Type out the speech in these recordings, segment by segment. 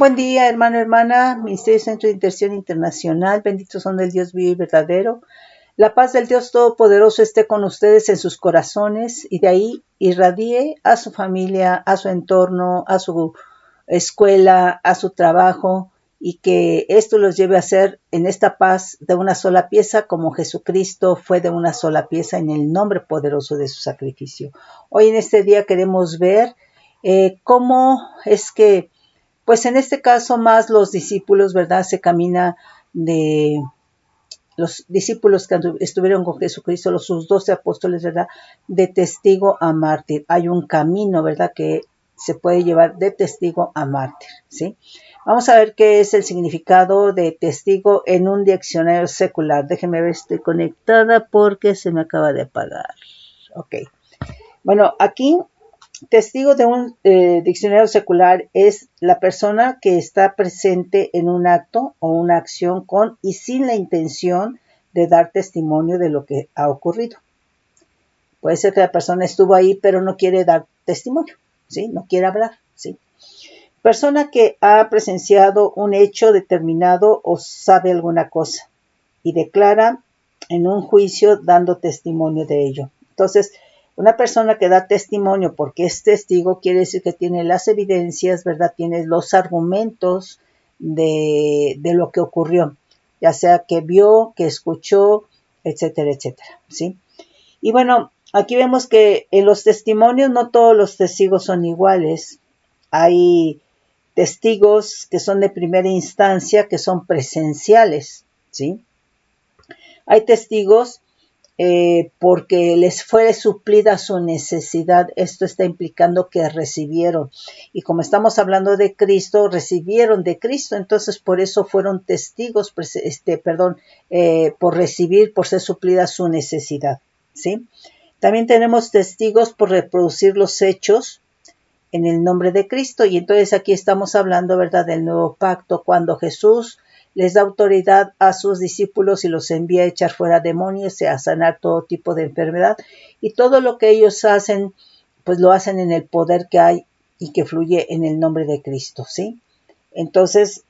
Buen día, hermano, hermana, Ministerio Centro de Intercesión Internacional, benditos son del Dios vivo y verdadero. La paz del Dios Todopoderoso esté con ustedes en sus corazones y de ahí irradie a su familia, a su entorno, a su escuela, a su trabajo, y que esto los lleve a ser en esta paz de una sola pieza, como Jesucristo fue de una sola pieza en el nombre poderoso de su sacrificio. Hoy en este día queremos ver cómo es que, pues en este caso más los discípulos, ¿verdad? Se camina de los discípulos que estuvieron con Jesucristo, sus 12 apóstoles, ¿verdad? De testigo a mártir. Hay un camino, ¿verdad? Que se puede llevar de testigo a mártir, ¿sí? Vamos a ver qué es el significado de testigo en un diccionario secular. Déjenme ver, estoy conectada porque se me acaba de apagar. Ok. Bueno, aquí testigo de un diccionario secular es la persona que está presente en un acto o una acción con y sin la intención de dar testimonio de lo que ha ocurrido. Puede ser que la persona estuvo ahí pero no quiere dar testimonio, ¿sí? No quiere hablar, ¿sí? Persona que ha presenciado un hecho determinado o sabe alguna cosa y declara en un juicio dando testimonio de ello. Entonces, una persona que da testimonio porque es testigo quiere decir que tiene las evidencias, ¿verdad? Tiene los argumentos de lo que ocurrió, ya sea que vio, que escuchó, etcétera, etcétera, ¿sí? Y bueno, aquí vemos que en los testimonios no todos los testigos son iguales. Hay testigos que son de primera instancia, que son presenciales, ¿sí? Hay testigos porque les fue suplida su necesidad. Esto está implicando que recibieron. Y como estamos hablando de Cristo, recibieron de Cristo. Entonces, por eso fueron testigos, por recibir, por ser suplida su necesidad, ¿sí? También tenemos testigos por reproducir los hechos en el nombre de Cristo. Y entonces aquí estamos hablando, ¿verdad?, del nuevo pacto, cuando Jesús les da autoridad a sus discípulos y los envía a echar fuera demonios y a sanar todo tipo de enfermedad. Y todo lo que ellos hacen, pues lo hacen en el poder que hay y que fluye en el nombre de Cristo, ¿sí? Entonces,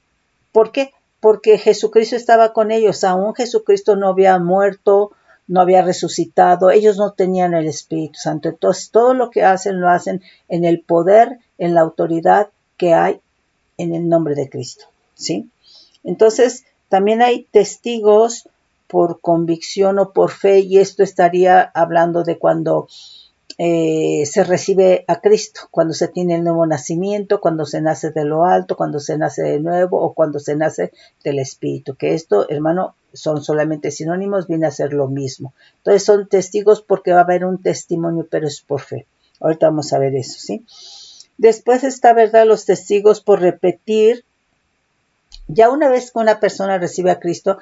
¿por qué? Porque Jesucristo estaba con ellos. Aún Jesucristo no había muerto, no había resucitado, ellos no tenían el Espíritu Santo. Entonces, todo lo que hacen, lo hacen en el poder, en la autoridad que hay en el nombre de Cristo, ¿sí? Entonces, también hay testigos por convicción o por fe, y esto estaría hablando de cuando se recibe a Cristo, cuando se tiene el nuevo nacimiento, cuando se nace de lo alto, cuando se nace de nuevo o cuando se nace del Espíritu, que esto, hermano, son solamente sinónimos, viene a ser lo mismo. Entonces son testigos porque va a haber un testimonio, pero es por fe. Ahorita vamos a ver eso, ¿sí? Después está, ¿verdad?, los testigos por repetir. Ya una vez que una persona recibe a Cristo,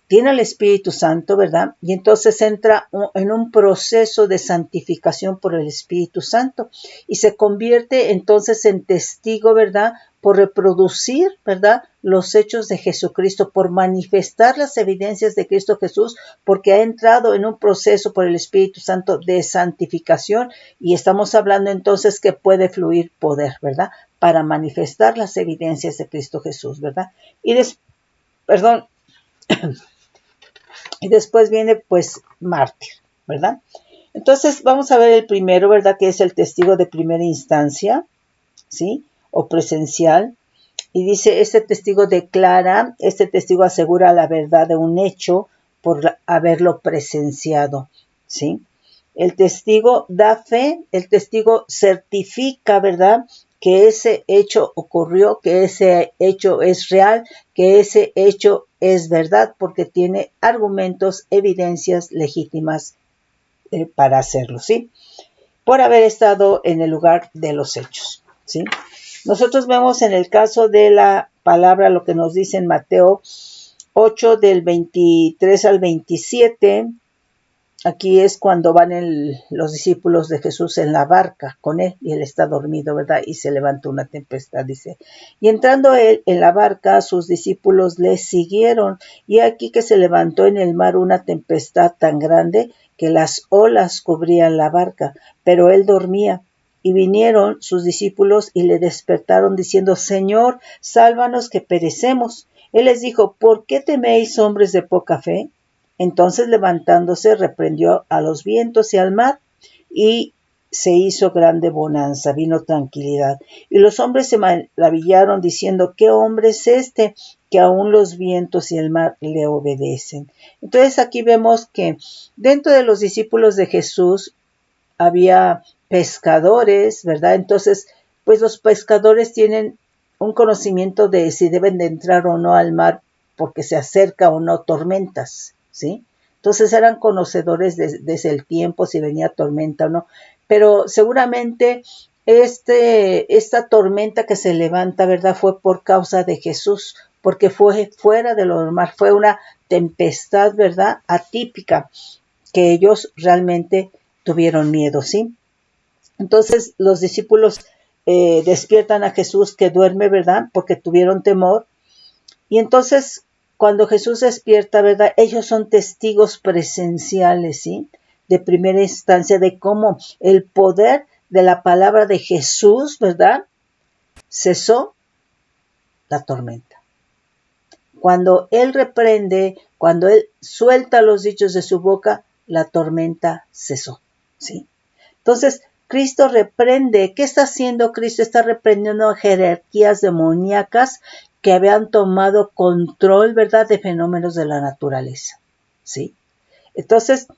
tiene el Espíritu Santo, ¿verdad? Y entonces entra en un proceso de santificación por el Espíritu Santo y se convierte entonces en testigo, ¿verdad? Por reproducir, ¿verdad?, los hechos de Jesucristo, por manifestar las evidencias de Cristo Jesús, porque ha entrado en un proceso por el Espíritu Santo de santificación, y estamos hablando entonces que puede fluir poder, ¿verdad?, para manifestar las evidencias de Cristo Jesús, ¿verdad? Y después viene pues mártir, ¿verdad? Entonces vamos a ver el primero, ¿verdad?, que es el testigo de primera instancia, ¿sí? O presencial. Y dice, este testigo declara, este testigo asegura la verdad de un hecho por haberlo presenciado, ¿sí? El testigo da fe, el testigo certifica, ¿verdad?, que ese hecho ocurrió, que ese hecho es real, que ese hecho es verdad, porque tiene argumentos, evidencias legítimas para hacerlo, ¿sí? Por haber estado en el lugar de los hechos, ¿sí? Nosotros vemos en el caso de la palabra lo que nos dice en Mateo 8 del 23 al 27. Aquí es cuando van los discípulos de Jesús en la barca con él y él está dormido, ¿verdad? Y se levanta una tempestad, dice. Y entrando él en la barca, sus discípulos le siguieron. Y aquí que se levantó en el mar una tempestad tan grande que las olas cubrían la barca, pero él dormía. Y vinieron sus discípulos y le despertaron diciendo, Señor, sálvanos que perecemos. Él les dijo, ¿por qué teméis, hombres de poca fe? Entonces levantándose reprendió a los vientos y al mar, y se hizo grande bonanza, vino tranquilidad. Y los hombres se maravillaron diciendo, ¿qué hombre es este que aún los vientos y el mar le obedecen? Entonces aquí vemos que dentro de los discípulos de Jesús había pescadores, ¿verdad? Entonces, pues los pescadores tienen un conocimiento de si deben de entrar o no al mar porque se acerca o no tormentas, ¿sí? Entonces eran conocedores desde el tiempo si venía tormenta o no, pero seguramente esta tormenta que se levanta, ¿verdad? Fue por causa de Jesús, porque fue fuera de lo normal, fue una tempestad, ¿verdad? Atípica, que ellos realmente tuvieron miedo, ¿sí? Entonces los discípulos despiertan a Jesús que duerme, ¿verdad? Porque tuvieron temor. Y entonces cuando Jesús despierta, ¿verdad? Ellos son testigos presenciales, ¿sí? De primera instancia de cómo el poder de la palabra de Jesús, ¿verdad? Cesó la tormenta. Cuando Él reprende, cuando Él suelta los dichos de su boca, la tormenta cesó, ¿sí? Entonces, Cristo reprende. ¿Qué está haciendo Cristo? Está reprendiendo jerarquías demoníacas que habían tomado control, ¿verdad?, de fenómenos de la naturaleza, ¿sí? Entonces,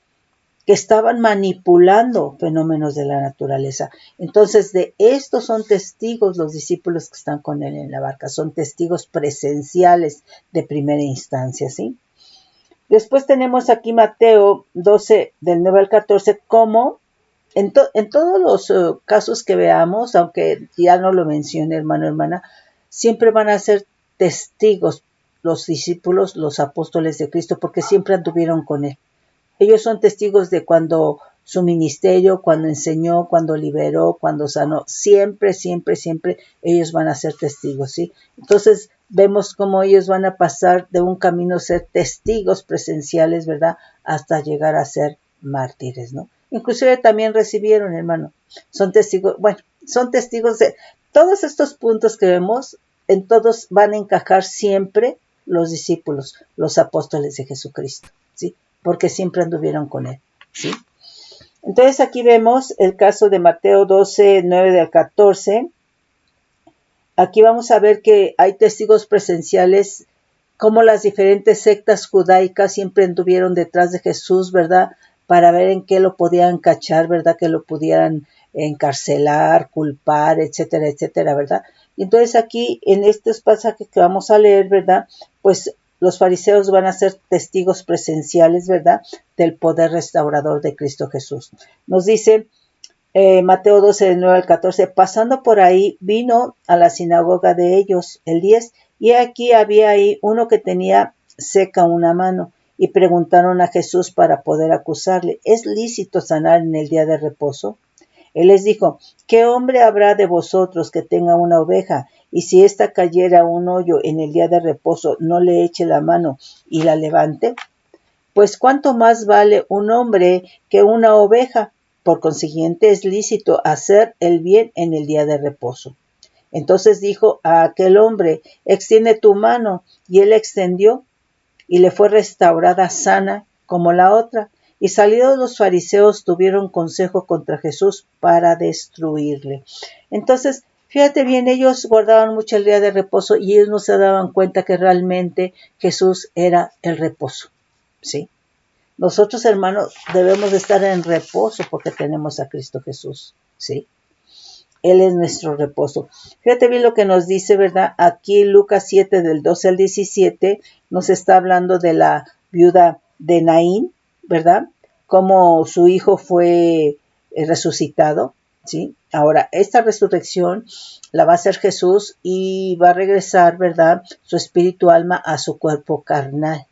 que estaban manipulando fenómenos de la naturaleza. Entonces, de esto son testigos los discípulos que están con él en la barca. Son testigos presenciales de primera instancia, ¿sí? Después tenemos aquí Mateo 12, del 9 al 14, como en todos los casos que veamos, aunque ya no lo mencione, hermano, hermana, siempre van a ser testigos los discípulos, los apóstoles de Cristo, porque siempre anduvieron con él. Ellos son testigos de cuando su ministerio, cuando enseñó, cuando liberó, cuando sanó. Siempre, siempre, siempre ellos van a ser testigos, ¿sí? Entonces vemos cómo ellos van a pasar de un camino a ser testigos presenciales, ¿verdad? Hasta llegar a ser mártires, ¿no? Inclusive también recibieron, hermano. Son testigos, bueno, son testigos de todos estos puntos que vemos, en todos van a encajar siempre los discípulos, los apóstoles de Jesucristo, ¿sí? Porque siempre anduvieron con él, ¿sí? Entonces aquí vemos el caso de Mateo 12, 9 al 14. Aquí vamos a ver que hay testigos presenciales, como las diferentes sectas judaicas siempre anduvieron detrás de Jesús, ¿verdad? Para ver en qué lo podían cachar, ¿verdad? Que lo pudieran encarcelar, culpar, etcétera, etcétera, ¿verdad? Y entonces aquí, en estos pasajes que vamos a leer, ¿verdad? Pues los fariseos van a ser testigos presenciales, ¿verdad?, del poder restaurador de Cristo Jesús. Nos dice Mateo 12, del 9 al 14, pasando por ahí, vino a la sinagoga de ellos, el 10, y aquí había ahí uno que tenía seca una mano, y preguntaron a Jesús para poder acusarle, ¿es lícito sanar en el día de reposo? Él les dijo, ¿qué hombre habrá de vosotros que tenga una oveja, y si ésta cayera a un hoyo en el día de reposo, no le eche la mano y la levante? Pues cuánto más vale un hombre que una oveja. Por consiguiente, es lícito hacer el bien en el día de reposo. Entonces dijo a aquel hombre, extiende tu mano, y él extendió, y le fue restaurada sana como la otra. Y salidos los fariseos tuvieron consejo contra Jesús para destruirle. Entonces, fíjate bien, ellos guardaban mucho el día de reposo y ellos no se daban cuenta que realmente Jesús era el reposo, ¿sí? Nosotros, hermanos, debemos de estar en reposo porque tenemos a Cristo Jesús, ¿sí? Él es nuestro reposo. Fíjate bien lo que nos dice, ¿verdad? Aquí Lucas 7, del 12 al 17, nos está hablando de la viuda de Naín, ¿verdad? Cómo su hijo fue resucitado, ¿sí? Ahora, esta resurrección la va a hacer Jesús y va a regresar, ¿verdad?, su espíritu, alma a su cuerpo carnal,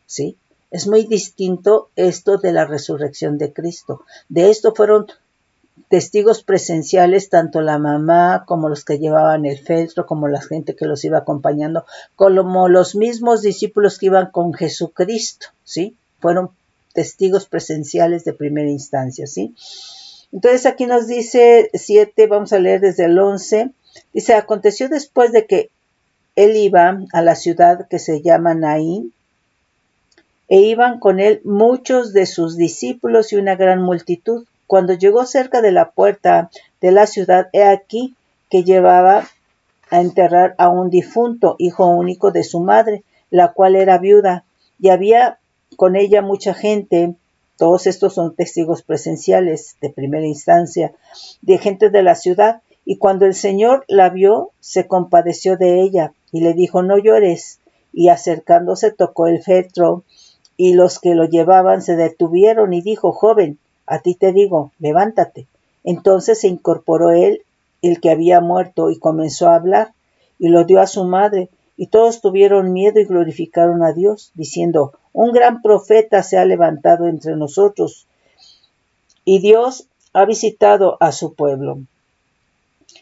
¿sí? Es muy distinto esto de la resurrección de Cristo. De esto fueron testigos presenciales tanto la mamá como los que llevaban el feltro, como la gente que los iba acompañando, como los mismos discípulos que iban con Jesucristo, ¿sí? Fueron testigos presenciales de primera instancia, ¿sí? Entonces aquí nos dice 7, vamos a leer desde el 11. Dice, aconteció después de que él iba a la ciudad que se llama Naín, e iban con él muchos de sus discípulos y una gran multitud. Cuando llegó cerca de la puerta de la ciudad, he aquí que llevaba a enterrar a un difunto, hijo único de su madre, la cual era viuda, y había con ella mucha gente. Todos estos son testigos presenciales de primera instancia, de gente de la ciudad. Y cuando el Señor la vio, se compadeció de ella, y le dijo, no llores. Y acercándose tocó el féretro, y los que lo llevaban se detuvieron, y dijo, joven, a ti te digo, levántate. Entonces se incorporó él, el que había muerto, y comenzó a hablar, y lo dio a su madre, y todos tuvieron miedo y glorificaron a Dios, diciendo, un gran profeta se ha levantado entre nosotros, y Dios ha visitado a su pueblo.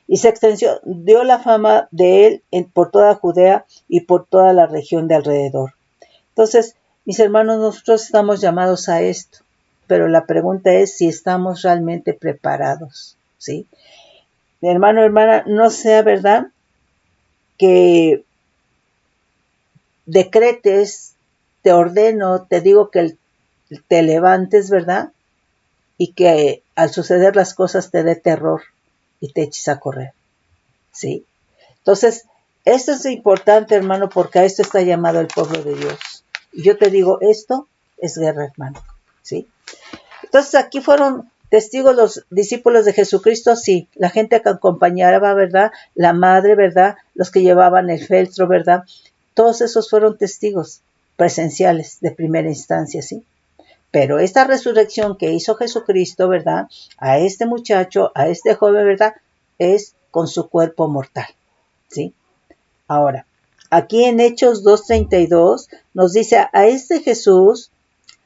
Y se extendió, dio la fama de él por toda Judea y por toda la región de alrededor. Entonces, mis hermanos, nosotros estamos llamados a esto, pero la pregunta es si estamos realmente preparados, ¿sí? Mi hermano, hermana, no sea verdad que decretes, te ordeno, te digo que te levantes, ¿verdad? Y que al suceder las cosas te dé terror y te eches a correr, ¿sí? Entonces, esto es importante, hermano, porque a esto está llamado el pueblo de Dios. Y yo te digo, esto es guerra, hermano, ¿sí? Entonces, aquí fueron testigos los discípulos de Jesucristo, sí, la gente que acompañaba, ¿verdad? La madre, ¿verdad? Los que llevaban el féretro, ¿verdad? Todos esos fueron testigos presenciales de primera instancia, ¿sí? Pero esta resurrección que hizo Jesucristo, ¿verdad? A este muchacho, a este joven, ¿verdad? Es con su cuerpo mortal, ¿sí? Ahora, aquí en Hechos 2:32 nos dice, a este Jesús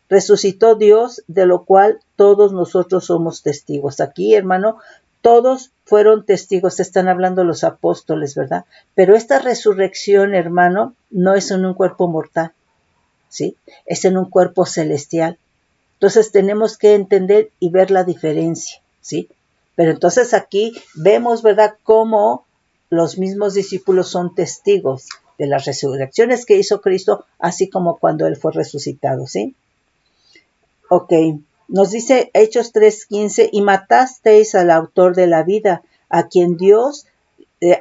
resucitó Dios, de lo cual todos nosotros somos testigos. Aquí, hermano, todos fueron testigos, están hablando los apóstoles, ¿verdad? Pero esta resurrección, hermano, no es en un cuerpo mortal, ¿sí? Es en un cuerpo celestial. Entonces tenemos que entender y ver la diferencia, ¿sí? Pero entonces aquí vemos, ¿verdad?, cómo los mismos discípulos son testigos de las resurrecciones que hizo Cristo, así como cuando Él fue resucitado, ¿sí? Ok, nos dice Hechos 3:15, y matasteis al autor de la vida, a quien Dios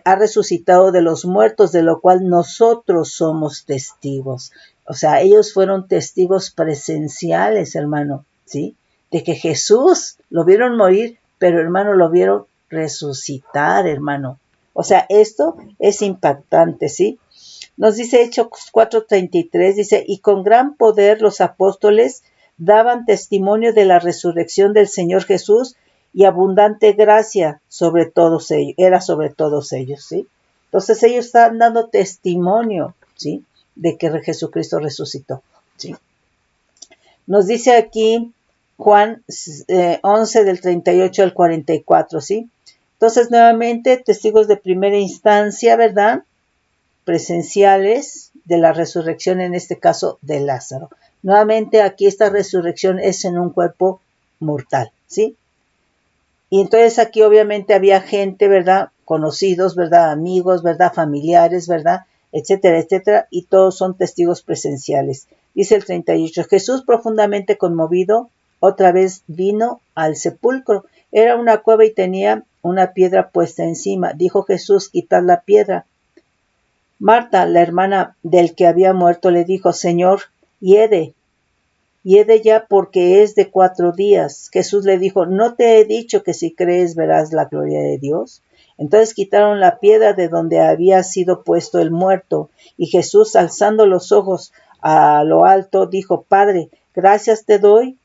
ha resucitado de los muertos, de lo cual nosotros somos testigos. O sea, ellos fueron testigos presenciales, hermano, ¿sí? De que Jesús lo vieron morir, pero hermano, lo vieron resucitar, hermano. O sea, esto es impactante, ¿sí? Nos dice Hechos 4:33, dice, y con gran poder los apóstoles daban testimonio de la resurrección del Señor Jesús, y abundante gracia sobre todos ellos, era sobre todos ellos, ¿sí? Entonces ellos están dando testimonio, ¿sí?, de que Jesucristo resucitó, ¿sí? Nos dice aquí Juan 11 del 38 al 44, ¿sí? Entonces nuevamente testigos de primera instancia, ¿verdad?, presenciales de la resurrección, en este caso de Lázaro. Nuevamente aquí esta resurrección es en un cuerpo mortal, ¿sí? Y entonces aquí obviamente había gente, ¿verdad?, conocidos, ¿verdad?, amigos, ¿verdad?, familiares, ¿verdad?, etcétera, etcétera, y todos son testigos presenciales. Dice el 38, Jesús, profundamente conmovido, otra vez vino al sepulcro. Era una cueva y tenía una piedra puesta encima. Dijo Jesús, quitad la piedra. Marta, la hermana del que había muerto, le dijo, Señor, hiede ya, porque es de 4 días. Jesús le dijo, ¿no te he dicho que si crees verás la gloria de Dios? Entonces quitaron la piedra de donde había sido puesto el muerto, y Jesús, alzando los ojos a lo alto, dijo, Padre, gracias te doy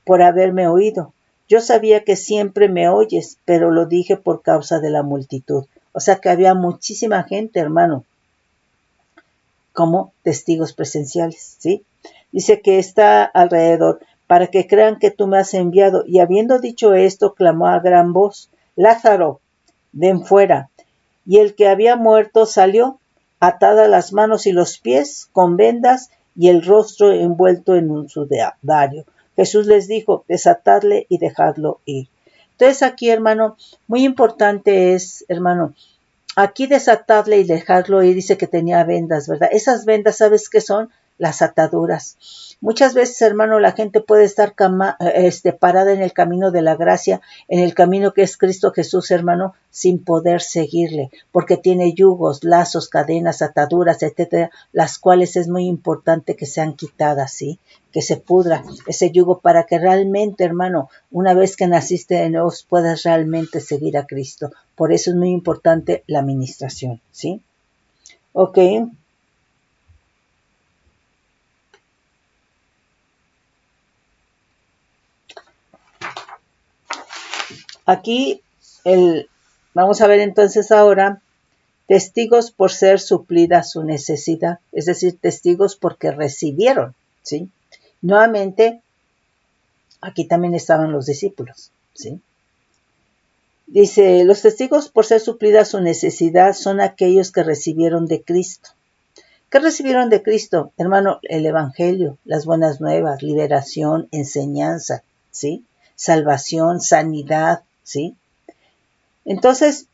por haberme oído. Yo sabía que siempre me oyes, pero lo dije por causa de la multitud. O sea que había muchísima gente, hermano, como testigos presenciales, ¿sí? Dice que está alrededor, para que crean que tú me has enviado. Y habiendo dicho esto, clamó a gran voz, Lázaro, ven fuera. Y el que había muerto salió, atadas las manos y los pies con vendas y el rostro envuelto en un sudario. Jesús les dijo, desatadle y dejadlo ir. Entonces aquí, hermano, muy importante es, hermano, aquí desatarle y dejarlo ir, dice que tenía vendas, ¿verdad? Esas vendas, ¿sabes qué son? Las ataduras. Muchas veces, hermano, la gente puede estar parada en el camino de la gracia, en el camino que es Cristo Jesús, hermano, sin poder seguirle, porque tiene yugos, lazos, cadenas, ataduras, etcétera, las cuales es muy importante que sean quitadas, ¿sí? Que se pudra ese yugo para que realmente, hermano, una vez que naciste de nuevo, puedas realmente seguir a Cristo. Por eso es muy importante la administración, ¿sí? Ok. Aquí vamos a ver entonces ahora testigos por ser suplida su necesidad, es decir, testigos porque recibieron, ¿sí? Nuevamente, aquí también estaban los discípulos, ¿sí? Dice, los testigos por ser suplida su necesidad son aquellos que recibieron de Cristo. ¿Qué recibieron de Cristo? Hermano, el Evangelio, las buenas nuevas, liberación, enseñanza, ¿sí? Salvación, sanidad, ¿sí? Entonces,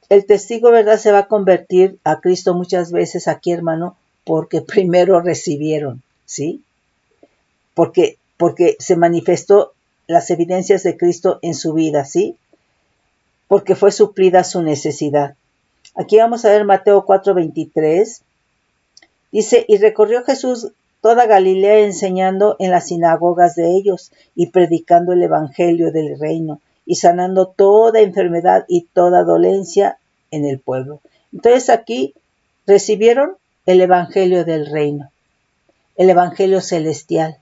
el testigo, ¿verdad? Se va a convertir a Cristo muchas veces aquí, hermano, porque primero recibieron, ¿sí? Porque se manifestó las evidencias de Cristo en su vida, ¿sí? Porque fue suplida su necesidad. Aquí vamos a ver Mateo 4:23. Dice, y recorrió Jesús toda Galilea enseñando en las sinagogas de ellos y predicando el evangelio del reino y sanando toda enfermedad y toda dolencia en el pueblo. Entonces aquí recibieron el evangelio del reino, el evangelio celestial,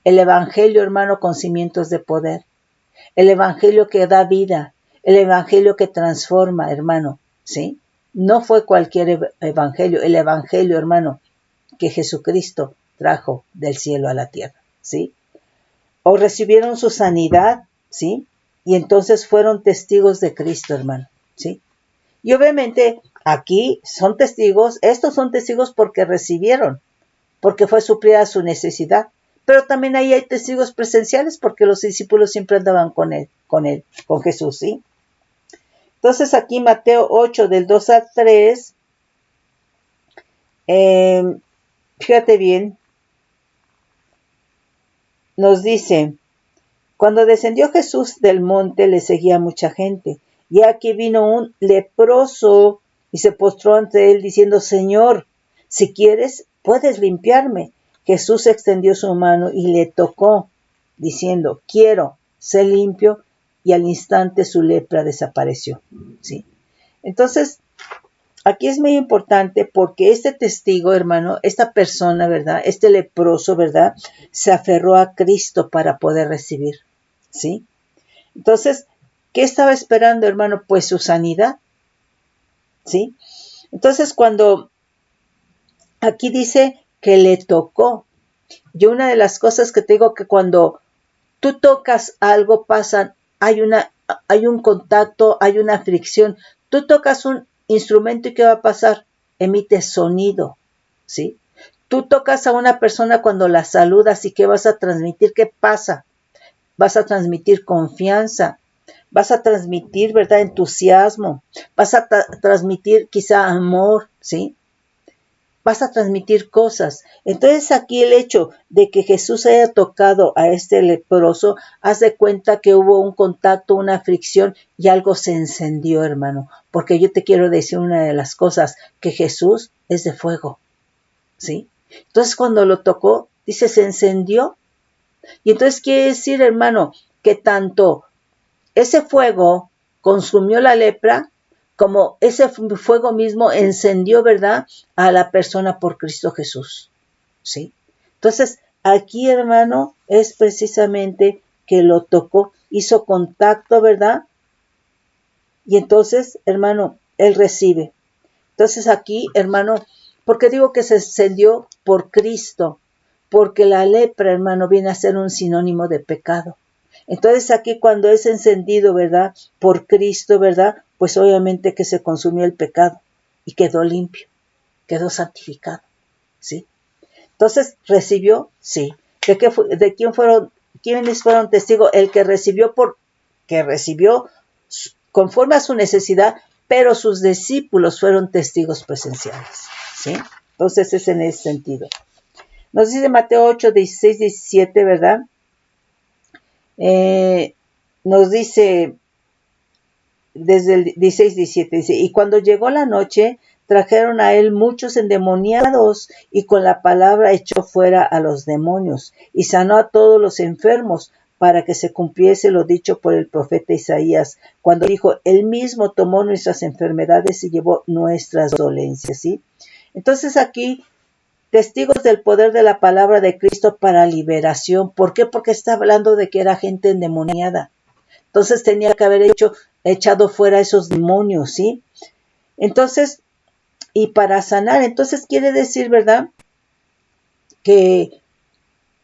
el evangelio, hermano, con cimientos de poder, el evangelio que da vida, el evangelio que transforma, hermano, ¿sí? No fue cualquier evangelio, el evangelio, hermano, que Jesucristo trajo del cielo a la tierra, ¿sí? O recibieron su sanidad, ¿sí? Y entonces fueron testigos de Cristo, hermano, ¿sí? Y obviamente aquí son testigos, estos son testigos porque recibieron, porque fue suplida su necesidad. Pero también ahí hay testigos presenciales porque los discípulos siempre andaban con Jesús, ¿sí? Entonces aquí Mateo 8 del 2 al 3, fíjate bien, nos dice, cuando descendió Jesús del monte le seguía mucha gente, y aquí vino un leproso y se postró ante él diciendo, Señor, si quieres, puedes limpiarme. Jesús extendió su mano y le tocó, diciendo, quiero, sé limpio, y al instante su lepra desapareció, ¿sí? Entonces, aquí es muy importante porque este testigo, hermano, esta persona, ¿verdad? Este leproso, ¿verdad? Se aferró a Cristo para poder recibir, ¿sí? Entonces, ¿qué estaba esperando, hermano? Pues su sanidad, ¿sí? Entonces, cuando aquí dice que le tocó, yo una de las cosas que te digo que cuando tú tocas algo pasa, hay un contacto, hay una fricción. Tú tocas un instrumento y ¿qué va a pasar? Emite sonido, ¿sí? Tú tocas a una persona cuando la saludas y ¿qué vas a transmitir? ¿Qué pasa? Vas a transmitir confianza, vas a transmitir, ¿verdad? Entusiasmo, vas a transmitir quizá amor, ¿sí? Vas a transmitir cosas. Entonces aquí el hecho de que Jesús haya tocado a este leproso, haz de cuenta que hubo un contacto, una fricción y algo se encendió, hermano. Porque yo te quiero decir una de las cosas, que Jesús es de fuego, ¿sí? Entonces cuando lo tocó, dice, se encendió. Y entonces quiere decir, hermano, que tanto ese fuego consumió la lepra, como ese fuego mismo encendió, ¿verdad?, a la persona por Cristo Jesús, ¿sí? Entonces, aquí, hermano, es precisamente que lo tocó, hizo contacto, ¿verdad? Y entonces, hermano, él recibe. Entonces aquí, hermano, ¿por qué digo que se encendió? Por Cristo, porque la lepra, hermano, viene a ser un sinónimo de pecado. Entonces aquí cuando es encendido, ¿verdad? Por Cristo, ¿verdad? Pues obviamente que se consumió el pecado y quedó limpio, quedó santificado, ¿sí? Entonces, ¿recibió? Sí. ¿De quiénes fueron testigos? El que recibió que recibió conforme a su necesidad, pero sus discípulos fueron testigos presenciales, ¿sí? Entonces es en ese sentido. Nos dice Mateo 8, 16, 17, ¿verdad? Nos dice desde el 16, 17, dice, y cuando llegó la noche, trajeron a él muchos endemoniados, y con la palabra echó fuera a los demonios, y sanó a todos los enfermos, para que se cumpliese lo dicho por el profeta Isaías, cuando dijo, él mismo tomó nuestras enfermedades y llevó nuestras dolencias, ¿sí? Entonces aquí, testigos del poder de la palabra de Cristo para liberación. ¿Por qué? Porque está hablando de que era gente endemoniada. Entonces tenía que haber echado fuera esos demonios, ¿sí? Entonces, y para sanar, entonces quiere decir, ¿verdad?, que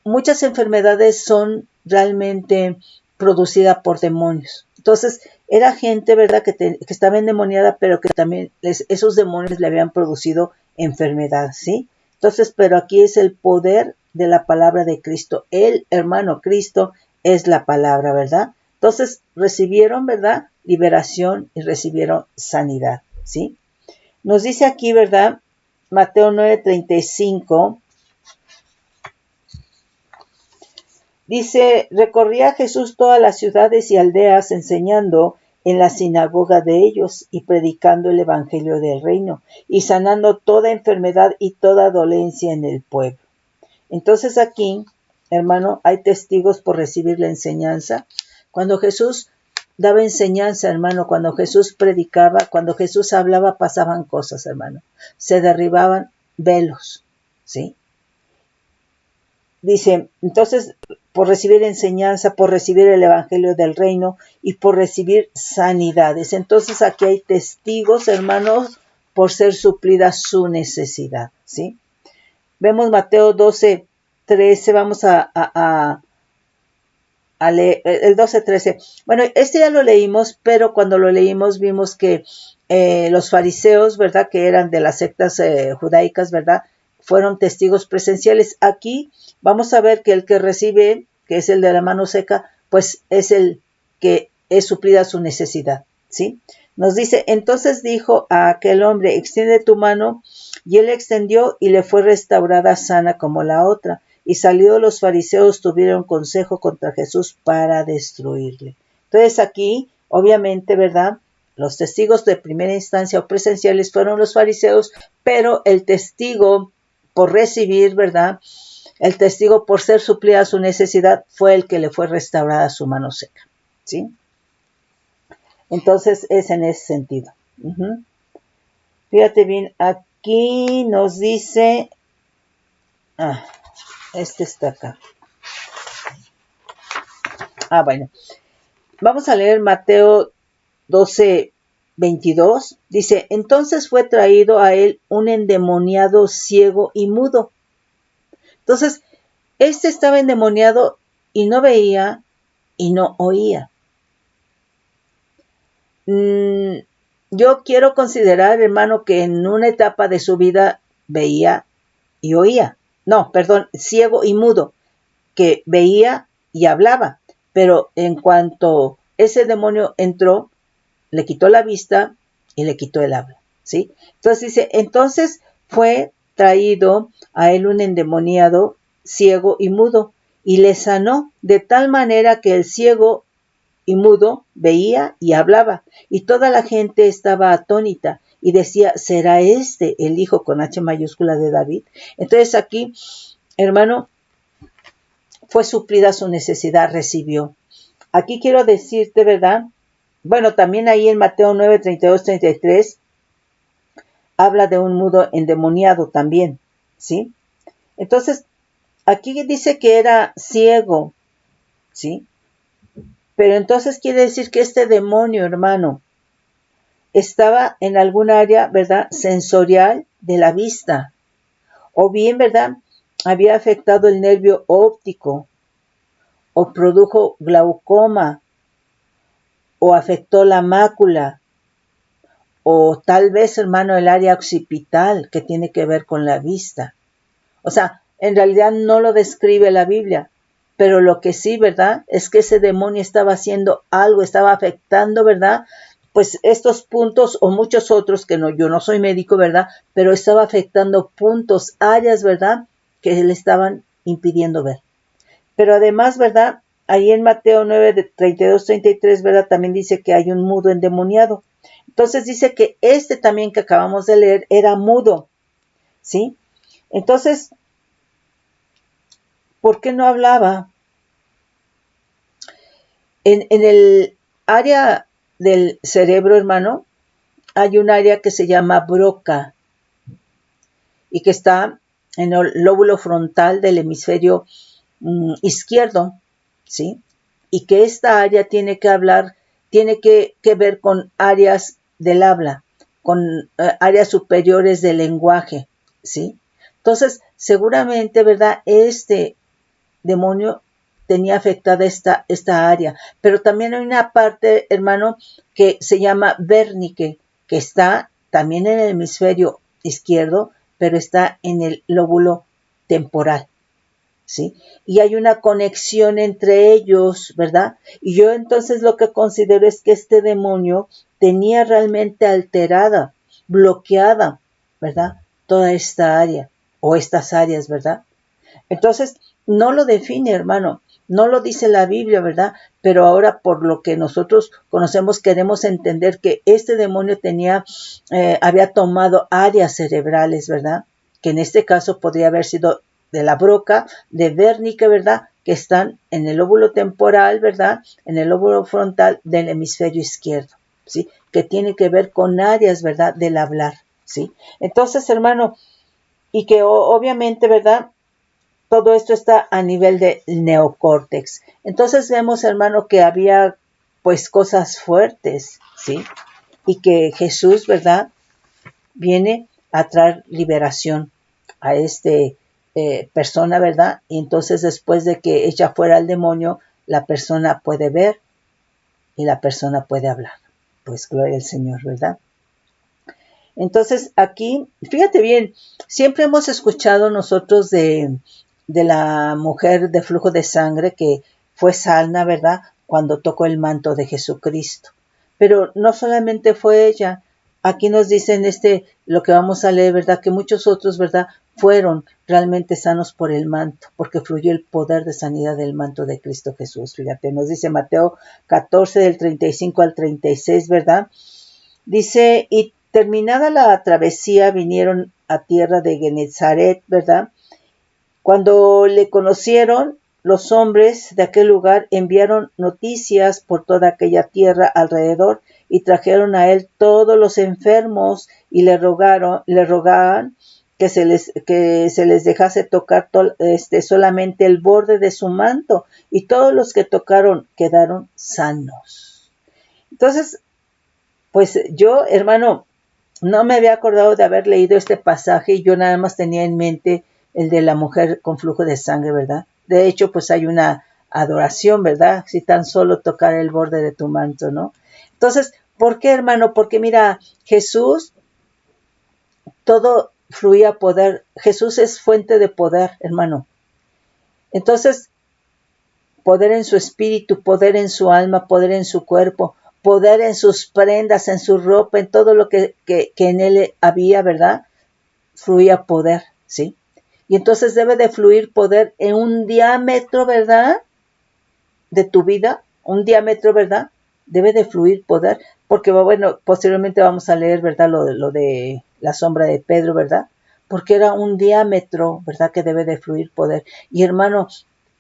muchas enfermedades son realmente producidas por demonios. Entonces, era gente, ¿verdad?, que estaba endemoniada, pero que también esos demonios le habían producido enfermedad, ¿sí? Entonces, pero aquí es el poder de la palabra de Cristo. El hermano Cristo es la palabra, ¿verdad? Entonces, recibieron, ¿verdad?, liberación y recibieron sanidad, ¿sí? Nos dice aquí, ¿verdad?, Mateo 9:35, dice, recorría Jesús todas las ciudades y aldeas enseñando en la sinagoga de ellos y predicando el evangelio del reino y sanando toda enfermedad y toda dolencia en el pueblo. Entonces aquí, hermano, hay testigos por recibir la enseñanza. Cuando Jesús daba enseñanza, hermano, cuando Jesús predicaba, cuando Jesús hablaba, pasaban cosas, hermano. Se derribaban velos, ¿sí? Dice, entonces, por recibir enseñanza, por recibir el evangelio del reino y por recibir sanidades. Entonces, aquí hay testigos, hermanos, por ser suplida su necesidad, ¿sí? Vemos Mateo 12:13, vamos a leer el 12:13. Bueno, este ya lo leímos, pero cuando lo leímos vimos que los fariseos, ¿verdad?, que eran de las sectas judaicas, ¿verdad?, fueron testigos presenciales. Aquí vamos a ver que el que recibe, que es el de la mano seca, pues es el que es suplida su necesidad, ¿sí? Nos dice, entonces dijo a aquel hombre, extiende tu mano, y él extendió y le fue restaurada sana como la otra. Y salidos los fariseos tuvieron consejo contra Jesús para destruirle. Entonces aquí, obviamente, ¿verdad?, los testigos de primera instancia o presenciales fueron los fariseos, pero el testigo por recibir, ¿verdad?, el testigo por ser suplida su necesidad fue el que le fue restaurada su mano seca, ¿sí? Entonces es en ese sentido. Fíjate bien, aquí nos dice, este está acá. Bueno, vamos a leer Mateo 12:22. Dice, entonces fue traído a él un endemoniado ciego y mudo. Entonces, este estaba endemoniado y no veía y no oía. Yo quiero considerar, hermano, que en una etapa de su vida veía y oía. No, perdón, ciego y mudo, que veía y hablaba. Pero en cuanto ese demonio entró, le quitó la vista y le quitó el habla, ¿sí? Entonces dice, entonces fue traído a él un endemoniado ciego y mudo, y le sanó de tal manera que el ciego y mudo veía y hablaba, y toda la gente estaba atónita, y decía, ¿será este el hijo con H mayúscula de David? Entonces aquí, hermano, fue suplida su necesidad, recibió. Aquí quiero decirte, ¿verdad? Bueno, también ahí en Mateo 9:32-33 habla de un mudo endemoniado también, ¿sí? Entonces, aquí dice que era ciego, ¿sí? Pero entonces quiere decir que este demonio, hermano, estaba en algún área, ¿verdad?, sensorial de la vista, o bien, ¿verdad?, había afectado el nervio óptico, o produjo glaucoma, o afectó la mácula, o tal vez, hermano, el área occipital que tiene que ver con la vista. O sea, en realidad no lo describe la Biblia, pero lo que sí, ¿verdad? Es que ese demonio estaba haciendo algo, estaba afectando, ¿verdad? Pues estos puntos o muchos otros, que no, yo no soy médico, ¿verdad? Pero estaba afectando puntos, áreas, ¿verdad? Que le estaban impidiendo ver. Pero además, ¿verdad? Ahí en Mateo 9, de 32-33, ¿verdad? También dice que hay un mudo endemoniado. Entonces dice que este también que acabamos de leer era mudo, ¿sí? Entonces, ¿por qué no hablaba? En el área del cerebro, hermano, hay un área que se llama broca y que está en el lóbulo frontal del hemisferio izquierdo, ¿sí? Y que esta área tiene que ver con áreas del habla, con áreas superiores del lenguaje, ¿sí? Entonces, seguramente, ¿verdad? Este demonio tenía afectada esta área, pero también hay una parte, hermano, que se llama vérnique, que está también en el hemisferio izquierdo, pero está en el lóbulo temporal, ¿sí? Y hay una conexión entre ellos, ¿verdad? Y yo entonces lo que considero es que este demonio tenía realmente alterada, bloqueada, ¿verdad? Toda esta área o estas áreas, ¿verdad? Entonces, no lo define, hermano, no lo dice la Biblia, ¿verdad? Pero ahora por lo que nosotros conocemos queremos entender que este demonio había tomado áreas cerebrales, ¿verdad? Que en este caso podría haber sido de la broca, de Wernicke, ¿verdad? Que están en el lóbulo temporal, ¿verdad? En el lóbulo frontal del hemisferio izquierdo, ¿sí? Que tiene que ver con áreas, ¿verdad? Del hablar, ¿sí? Entonces, hermano, y que obviamente, ¿verdad? Todo esto está a nivel del neocórtex. Entonces vemos, hermano, que había pues cosas fuertes, ¿sí? Y que Jesús, ¿verdad? Viene a traer liberación a persona, ¿verdad? Y entonces después de que echa fuera al demonio, la persona puede ver y la persona puede hablar. Pues gloria al Señor, ¿verdad? Entonces aquí, fíjate bien, siempre hemos escuchado nosotros de la mujer de flujo de sangre que fue sana, ¿verdad? Cuando tocó el manto de Jesucristo. Pero no solamente fue ella. Aquí nos dicen lo que vamos a leer, ¿verdad? Que muchos otros, ¿verdad? Fueron realmente sanos por el manto, porque fluyó el poder de sanidad del manto de Cristo Jesús. Fíjate, nos dice Mateo 14 del 35 al 36, ¿verdad? Dice, y terminada la travesía vinieron a tierra de Genezaret, ¿verdad? Cuando le conocieron, los hombres de aquel lugar enviaron noticias por toda aquella tierra alrededor y trajeron a él todos los enfermos y le rogaban que se les dejase tocar solamente el borde de su manto, y todos los que tocaron quedaron sanos. Entonces, pues yo, hermano, no me había acordado de haber leído este pasaje y yo nada más tenía en mente el de la mujer con flujo de sangre, ¿verdad? De hecho, pues hay una adoración, ¿verdad? Si tan solo tocar el borde de tu manto, ¿no? Entonces, ¿por qué, hermano? Porque mira, Jesús, todo fluía poder. Jesús es fuente de poder, hermano. Entonces, poder en su espíritu, poder en su alma, poder en su cuerpo, poder en sus prendas, en su ropa, en todo lo que en él había, ¿verdad? Fluía poder, ¿sí? Y entonces debe de fluir poder en un diámetro, ¿verdad? De tu vida, un diámetro, ¿verdad? Debe de fluir poder, porque bueno, posteriormente vamos a leer, ¿verdad? Lo de la sombra de Pedro, ¿verdad? Porque era un diámetro, ¿verdad? Que debe de fluir poder. Y hermano,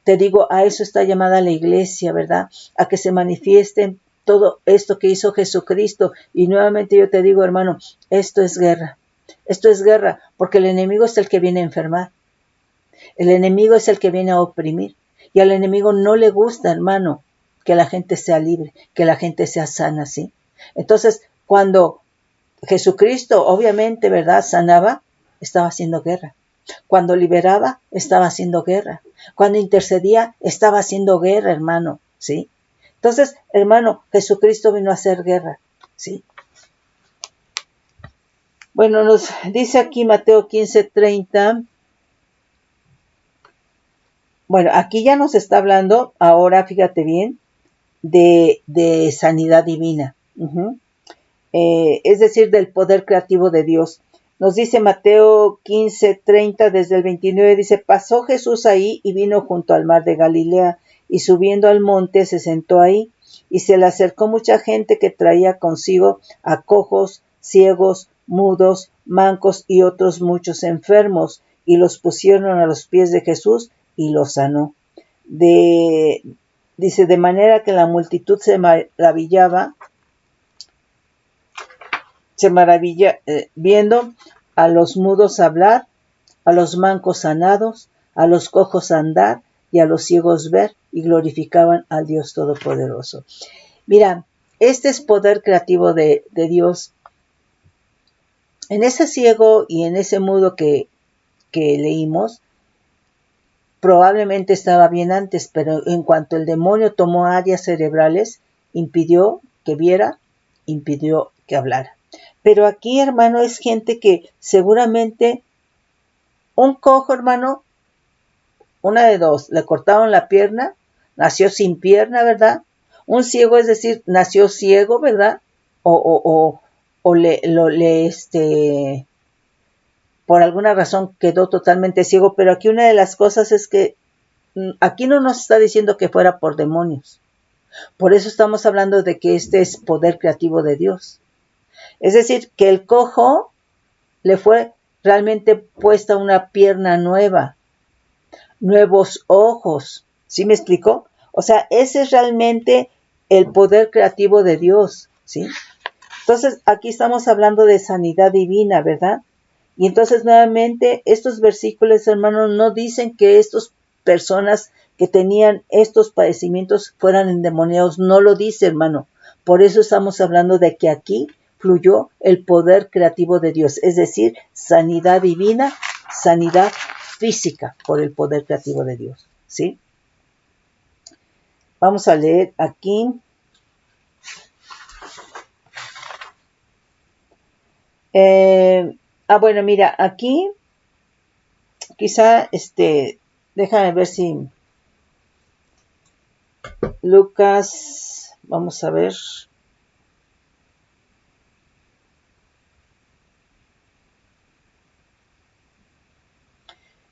te digo, a eso está llamada la iglesia, ¿verdad? A que se manifieste todo esto que hizo Jesucristo. Y nuevamente yo te digo, hermano, esto es guerra. Esto es guerra, porque el enemigo es el que viene a enfermar. El enemigo es el que viene a oprimir. Y al enemigo no le gusta, hermano, que la gente sea libre, que la gente sea sana, ¿sí? Entonces, cuando Jesucristo, obviamente, ¿verdad?, sanaba, estaba haciendo guerra. Cuando liberaba, estaba haciendo guerra. Cuando intercedía, estaba haciendo guerra, hermano, ¿sí? Entonces, hermano, Jesucristo vino a hacer guerra, ¿sí? Bueno, nos dice aquí Mateo 15:30, bueno, aquí ya nos está hablando, ahora fíjate bien, de sanidad divina. Es decir, del poder creativo de Dios. Nos dice Mateo 15:30, desde el 29, dice, pasó Jesús ahí y vino junto al mar de Galilea, y subiendo al monte se sentó ahí, y se le acercó mucha gente que traía consigo a cojos, ciegos, mudos, mancos y otros muchos enfermos, y los pusieron a los pies de Jesús y los sanó. Dice, de manera que la multitud se maravilla viendo a los mudos hablar, a los mancos sanados, a los cojos andar y a los ciegos ver, y glorificaban al Dios Todopoderoso. Mira, este es poder creativo de Dios. En ese ciego y en ese mudo que leímos, probablemente estaba bien antes, pero en cuanto el demonio tomó áreas cerebrales, impidió que viera, impidió que hablara. Pero aquí, hermano, es gente que seguramente, un cojo, hermano, una de dos, le cortaron la pierna, nació sin pierna, ¿verdad? Un ciego, es decir, nació ciego, ¿verdad? O por alguna razón quedó totalmente ciego, pero aquí una de las cosas es que aquí no nos está diciendo que fuera por demonios. Por eso estamos hablando de que este es poder creativo de Dios. Es decir, que el cojo le fue realmente puesta una pierna nueva, nuevos ojos. ¿Sí me explicó? O sea, ese es realmente el poder creativo de Dios, ¿sí? Entonces, aquí estamos hablando de sanidad divina, ¿verdad? Y entonces, nuevamente, estos versículos, hermanos, no dicen que estas personas que tenían estos padecimientos fueran endemoniados. No lo dice, hermano. Por eso estamos hablando de que aquí fluyó el poder creativo de Dios, es decir, sanidad divina, sanidad física por el poder creativo de Dios, ¿sí? Vamos a leer aquí. Bueno, mira, aquí quizá, déjame ver si Lucas, vamos a ver.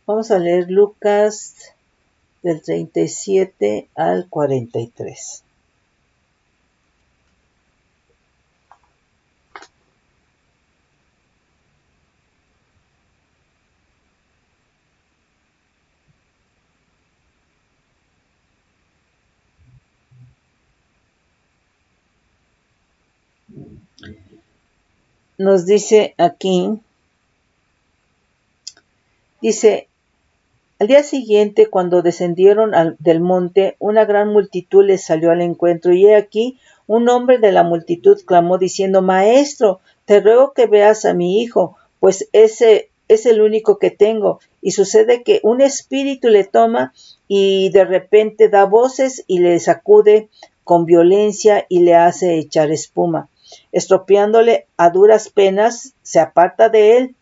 Vamos a leer Lucas del 37 al 43. Nos dice aquí, dice, al día siguiente, cuando descendieron del monte, una gran multitud les salió al encuentro, y he aquí, un hombre de la multitud clamó diciendo, Maestro, te ruego que veas a mi hijo, pues ese es el único que tengo. Y sucede que un espíritu le toma y de repente da voces y le sacude con violencia y le hace echar espuma. Estropeándole a duras penas, se aparta de él.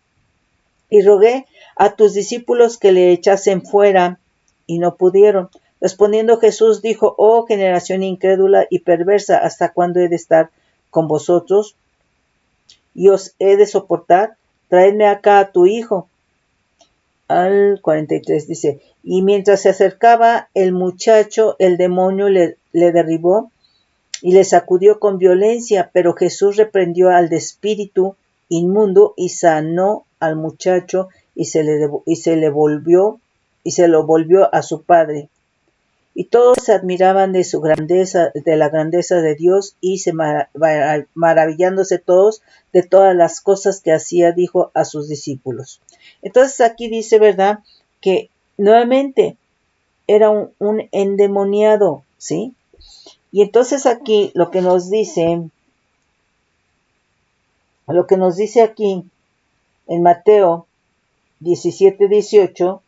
Y rogué a tus discípulos que le echasen fuera, y no pudieron. Respondiendo Jesús dijo, oh generación incrédula y perversa, ¿hasta cuándo he de estar con vosotros? Y os he de soportar. Traedme acá a tu hijo. Al 43 dice, y mientras se acercaba el muchacho, el demonio le derribó y le sacudió con violencia, pero Jesús reprendió al de espíritu inmundo y sanó al muchacho y se lo volvió a su padre. Y todos se admiraban de su grandeza, de la grandeza de Dios, y se maravillándose todos de todas las cosas que hacía, dijo a sus discípulos. Entonces aquí dice, ¿verdad?, que nuevamente era un endemoniado, ¿sí? Y entonces aquí lo que nos dice aquí en Mateo 17:18,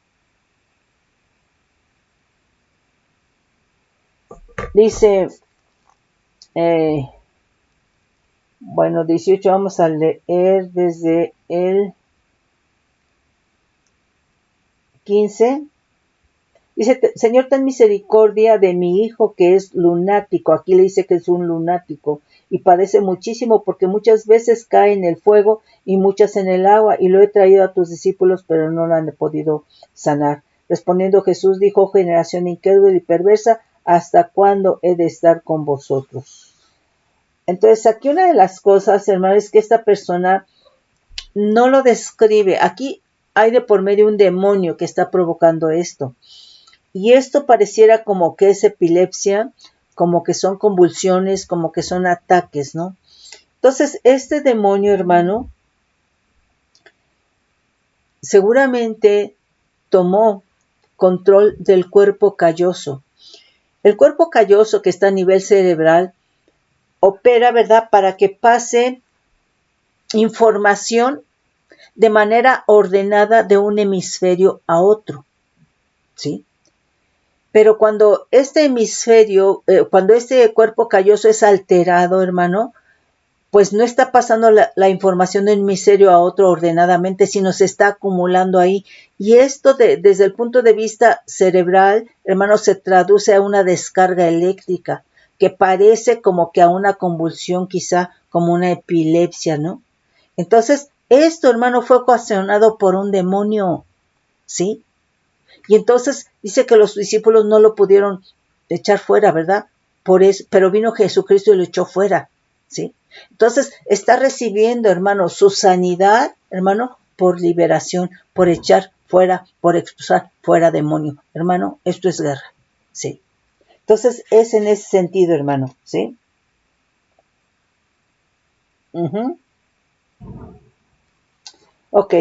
dice, 18, vamos a leer desde el 15. Dice, Señor, ten misericordia de mi hijo que es lunático. Aquí le dice que es un lunático y padece muchísimo porque muchas veces cae en el fuego y muchas en el agua, y lo he traído a tus discípulos, pero no lo han podido sanar. Respondiendo Jesús dijo, oh, generación incrédula y perversa, ¿hasta cuándo he de estar con vosotros? Entonces, aquí una de las cosas, hermano, es que esta persona no lo describe. Aquí hay de por medio un demonio que está provocando esto. Y esto pareciera como que es epilepsia, como que son convulsiones, como que son ataques, ¿no? Entonces, este demonio, hermano, seguramente tomó control del cuerpo calloso. El cuerpo calloso que está a nivel cerebral opera, ¿verdad?, para que pase información de manera ordenada de un hemisferio a otro, ¿sí? Pero cuando este hemisferio, cuando este cuerpo calloso es alterado, hermano, pues no está pasando la información de un hemisferio a otro ordenadamente, sino se está acumulando ahí. Y esto desde el punto de vista cerebral, hermano, se traduce a una descarga eléctrica, que parece como que a una convulsión, quizá como una epilepsia, ¿no? Entonces, esto, hermano, fue ocasionado por un demonio, ¿sí? Y entonces dice que los discípulos no lo pudieron echar fuera, ¿verdad? Por eso, pero vino Jesucristo y lo echó fuera, ¿sí? Entonces está recibiendo, hermano, su sanidad, hermano, por liberación, por echar fuera, por expulsar fuera demonio. Hermano, esto es guerra, ¿sí? Entonces es en ese sentido, hermano, ¿sí? Ok.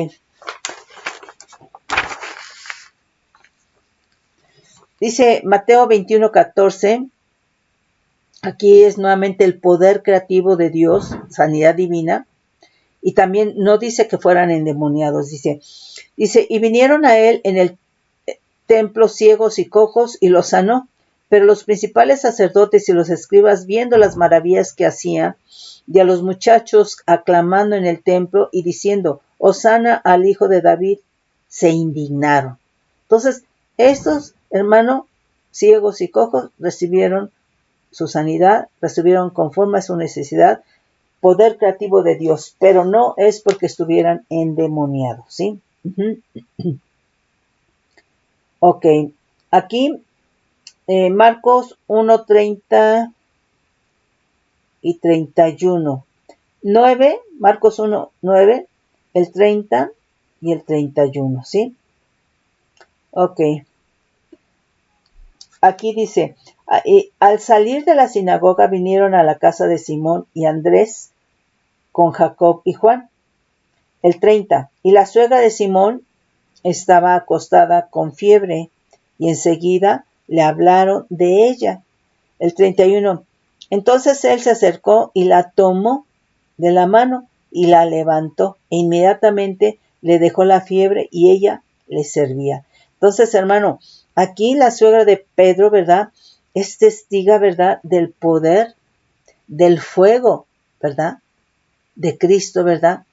Dice Mateo 21:14. Aquí es nuevamente el poder creativo de Dios, sanidad divina. Y también no dice que fueran endemoniados, dice, y vinieron a él en el templo ciegos y cojos y los sanó. Pero los principales sacerdotes y los escribas, viendo las maravillas que hacía, y a los muchachos aclamando en el templo y diciendo, Hosana al hijo de David, se indignaron. Entonces, estos, hermanos, ciegos y cojos, recibieron su sanidad, recibieron conforme a su necesidad, poder creativo de Dios, pero no es porque estuvieran endemoniados, ¿sí? Ok, aquí Marcos 1:30 y 31. 9, Marcos 1:9, el 30 y el 31, ¿sí? Ok, aquí dice, al salir de la sinagoga vinieron a la casa de Simón y Andrés con Jacob y Juan. El 30, y la suegra de Simón estaba acostada con fiebre, y enseguida le hablaron de ella. El 31, entonces él se acercó y la tomó de la mano y la levantó, e inmediatamente le dejó la fiebre y ella le servía. Entonces, hermano, aquí la suegra de Pedro, ¿verdad?, es testiga, ¿verdad?, del poder, del fuego, ¿verdad?, de Cristo, ¿verdad?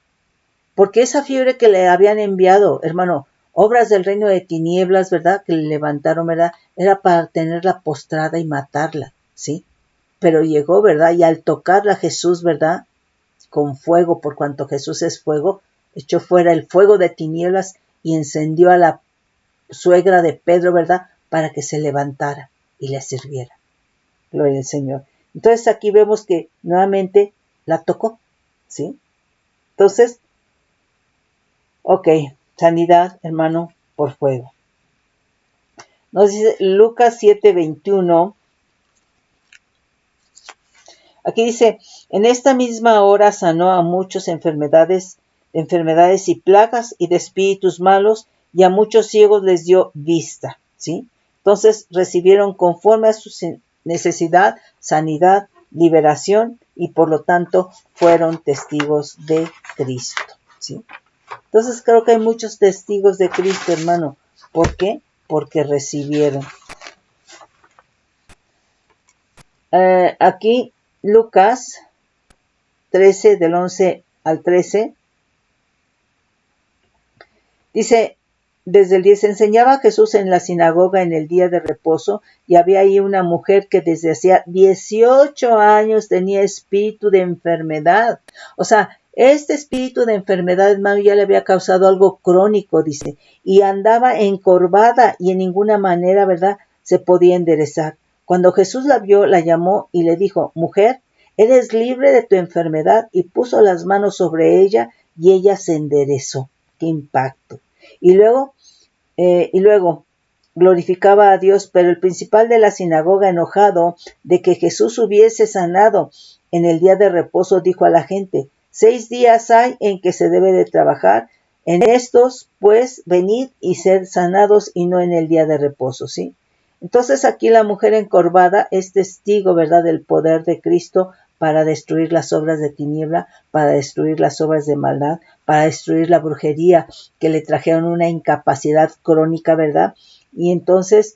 Porque esa fiebre que le habían enviado, hermano, obras del reino de tinieblas, ¿verdad?, que le levantaron, ¿verdad?, era para tenerla postrada y matarla, ¿sí? Pero llegó, ¿verdad?, y al tocarla Jesús, ¿verdad?, con fuego, por cuanto Jesús es fuego, echó fuera el fuego de tinieblas y encendió a la suegra de Pedro, ¿verdad?, para que se levantara y le sirviera. Gloria al Señor. Entonces aquí vemos que nuevamente la tocó, ¿sí? Entonces, ok, sanidad, hermano, por fuego. Nos dice Lucas 7:21. Aquí dice, en esta misma hora sanó a muchos enfermedades y plagas y de espíritus malos, y a muchos ciegos les dio vista, ¿sí? Entonces recibieron conforme a su necesidad, sanidad, liberación, y por lo tanto fueron testigos de Cristo, ¿sí? Entonces creo que hay muchos testigos de Cristo, hermano. ¿Por qué? Porque recibieron. Aquí Lucas 13, del 11 al 13, dice, desde el 10 enseñaba Jesús en la sinagoga en el día de reposo, y había ahí una mujer que desde hacía 18 años tenía espíritu de enfermedad. O sea, este espíritu de enfermedad, hermano, ya le había causado algo crónico, dice, y andaba encorvada y en ninguna manera, ¿verdad?, se podía enderezar. Cuando Jesús la vio, la llamó y le dijo: mujer, eres libre de tu enfermedad, y puso las manos sobre ella y ella se enderezó. ¡Qué impacto! Y luego glorificaba a Dios, pero el principal de la sinagoga, enojado de que Jesús hubiese sanado en el día de reposo, dijo a la gente: 6 días hay en que se debe de trabajar, en estos pues venid y sed sanados, y no en el día de reposo, ¿sí? Entonces aquí la mujer encorvada es testigo, ¿verdad?, del poder de Cristo para destruir las obras de tiniebla, para destruir las obras de maldad, para destruir la brujería que le trajeron una incapacidad crónica, ¿verdad? Y entonces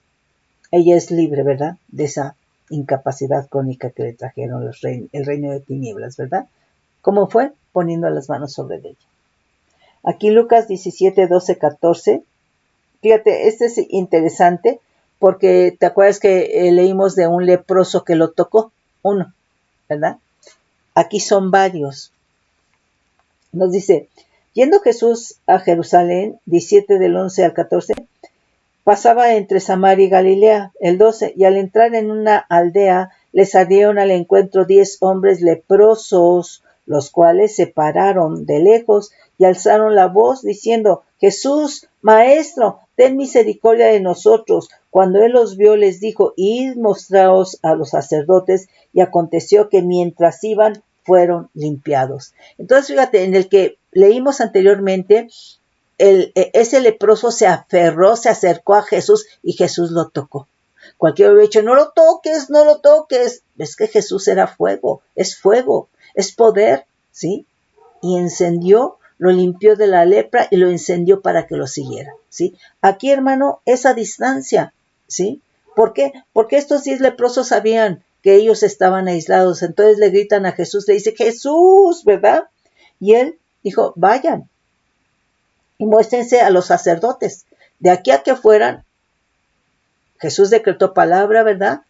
ella es libre, ¿verdad?, de esa incapacidad crónica que le trajeron el reino de tinieblas, ¿verdad? ¿Cómo fue? Poniendo las manos sobre ella. Aquí Lucas 17, 12, 14. Fíjate, este es interesante porque te acuerdas que leímos de un leproso que lo tocó, uno, ¿verdad? Aquí son varios. Nos dice: yendo Jesús a Jerusalén, 17 del 11 al 14, pasaba entre Samaria y Galilea, el 12, y al entrar en una aldea, le salieron al encuentro 10 hombres leprosos, los cuales se pararon de lejos y alzaron la voz diciendo: Jesús, Maestro, ten misericordia de nosotros. Cuando él los vio, les dijo: id, mostraos a los sacerdotes. Y aconteció que mientras iban, fueron limpiados. Entonces, fíjate, en el que leímos anteriormente, ese leproso se aferró, se acercó a Jesús y Jesús lo tocó. Cualquiera hubiera dicho: no lo toques, no lo toques. Es que Jesús era fuego, es poder, ¿sí? Y encendió, lo limpió de la lepra y lo encendió para que lo siguiera, ¿sí? Aquí, hermano, esa distancia, ¿sí? ¿Por qué? Porque estos 10 leprosos sabían que ellos estaban aislados. Entonces le gritan a Jesús, le dice: Jesús, ¿verdad? Y él dijo: vayan y muéstrense a los sacerdotes. De aquí a que fueran, Jesús decretó palabra, ¿verdad?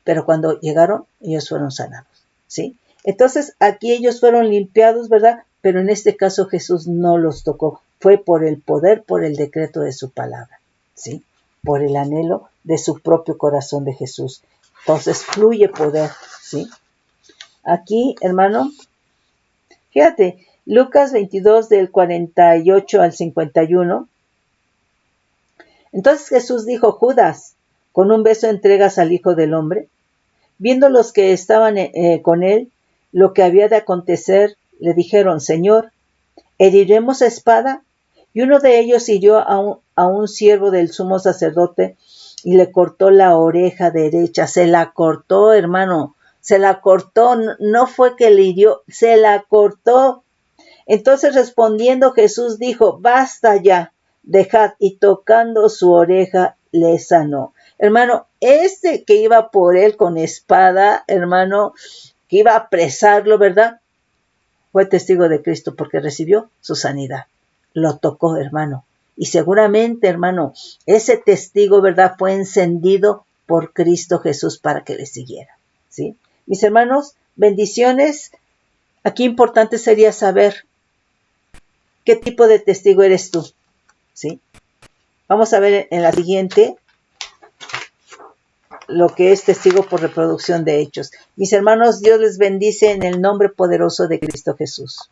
Pero cuando llegaron, ellos fueron sanados, ¿sí? Entonces, aquí ellos fueron limpiados, ¿verdad? Pero en este caso Jesús no los tocó. Fue por el poder, por el decreto de su palabra, ¿sí? Por el anhelo de su propio corazón de Jesús. Entonces, fluye poder, ¿sí? Aquí, hermano, fíjate, Lucas 22 del 48 al 51. Entonces Jesús dijo: Judas, ¿con un beso entregas al Hijo del Hombre? Viendo los que estaban con él lo que había de acontecer, le dijeron: Señor, ¿heriremos a espada? Y uno de ellos hirió a un siervo del sumo sacerdote y le cortó la oreja derecha. Se la cortó, hermano, se la cortó. No fue que le hirió, se la cortó. Entonces, respondiendo, Jesús dijo: basta ya, dejad. Y tocando su oreja, le sanó. Hermano, este que iba por él con espada, hermano, que iba a apresarlo, ¿verdad?, fue testigo de Cristo porque recibió su sanidad. Lo tocó, hermano. Y seguramente, hermano, ese testigo, ¿verdad?, fue encendido por Cristo Jesús para que le siguiera, ¿sí? Mis hermanos, bendiciones. Aquí importante sería saber qué tipo de testigo eres tú, ¿sí? Vamos a ver en la siguiente lo que es testigo por reproducción de hechos. Mis hermanos, Dios les bendice en el nombre poderoso de Cristo Jesús.